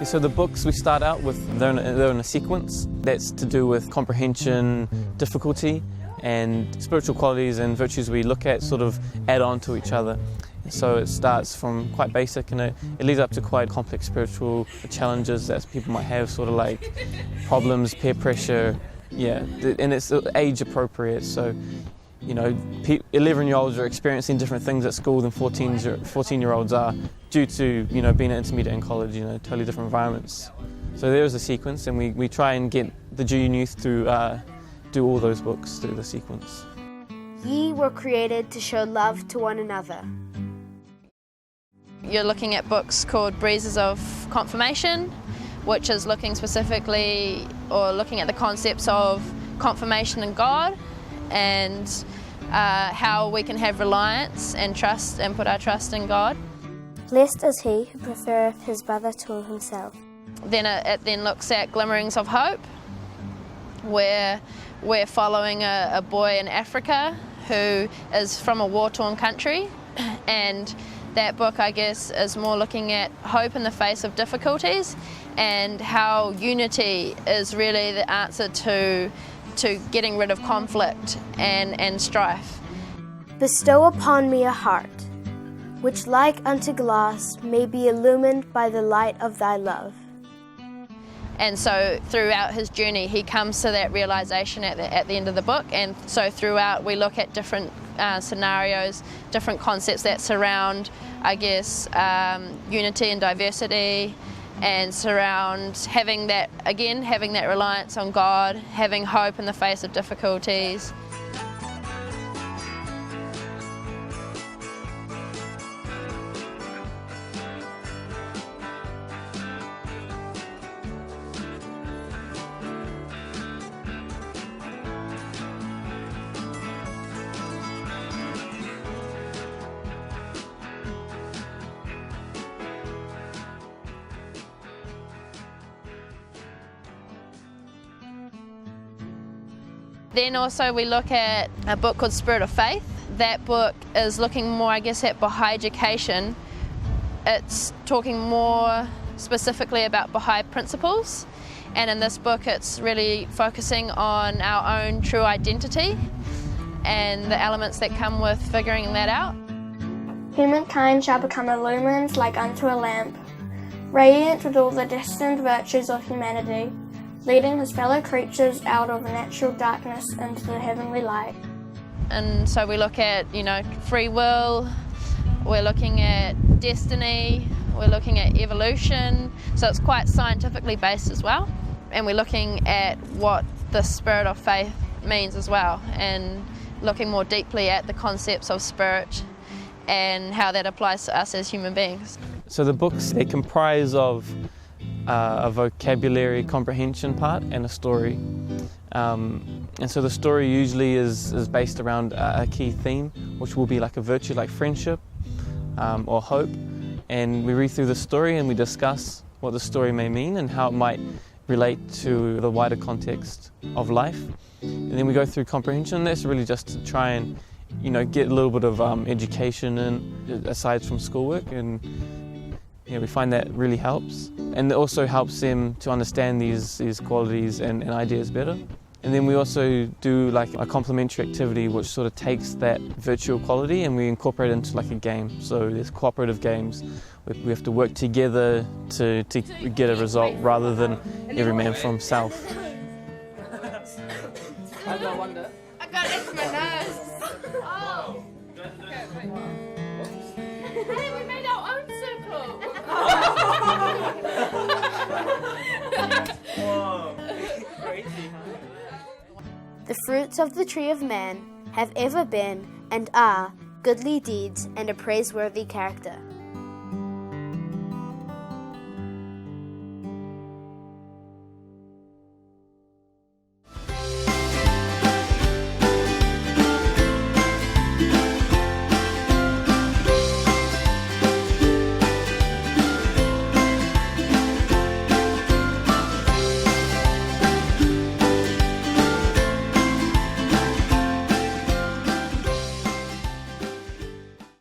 So the books we start out with, they're in a sequence. That's to do with comprehension, difficulty, and spiritual qualities and virtues we look at sort of add on to each other. So it starts from quite basic and it leads up to quite complex spiritual challenges that people might have, sort of like problems, peer pressure, yeah, and it's age appropriate. So, you know, 11-year-olds are experiencing different things at school than 14-year-olds are due to, you know, being an intermediate in college, you know, totally different environments. So there is a sequence, and we try and get the junior youth to do all those books through the sequence. Ye were created to show love to one another. You're looking at books called Breezes of Confirmation, which is looking specifically or looking at the concepts of confirmation in God and how we can have reliance and trust and put our trust in God. Blessed is he who prefereth his brother to himself. Then it then looks at Glimmerings of Hope, where we're following a boy in Africa who is from a war-torn country, and that book, I guess, is more looking at hope in the face of difficulties and how unity is really the answer to getting rid of conflict and strife. Bestow upon me a heart, which like unto glass may be illumined by the light of thy love. And so throughout his journey he comes to that realisation at the end of the book, and so throughout we look at different scenarios, different concepts that surround, I guess, unity and diversity, and surround having that reliance on God, having hope in the face of difficulties. Then also we look at a book called Spirit of Faith. That book is looking more, I guess, at Baha'i education. It's talking more specifically about Baha'i principles, and in this book it's really focusing on our own true identity and the elements that come with figuring that out. Humankind shall become illumined like unto a lamp, radiant with all the destined virtues of humanity, leading his fellow creatures out of natural darkness into the heavenly light. And so we look at, you know, free will, we're looking at destiny, we're looking at evolution, so it's quite scientifically based as well. And we're looking at what the spirit of faith means as well, and looking more deeply at the concepts of spirit and how that applies to us as human beings. So the books, they comprise of a vocabulary comprehension part and a story. And so the story usually is based around a key theme, which will be like a virtue like friendship or hope. And we read through the story and we discuss what the story may mean and how it might relate to the wider context of life. And then we go through comprehension. That's really just to try and, you know, get a little bit of education in, aside from schoolwork, and yeah, we find that really helps. And it also helps them to understand these qualities and ideas better. And then we also do like a complementary activity which sort of takes that virtual quality and we incorporate it into like a game. So there's cooperative games. We have to work together to get a result rather than every man for himself. I got it to my nose. Oh. Okay, wait. Hey, we made our own circle. Whoa, crazy, huh? The fruits of the tree of man have ever been and are goodly deeds and a praiseworthy character.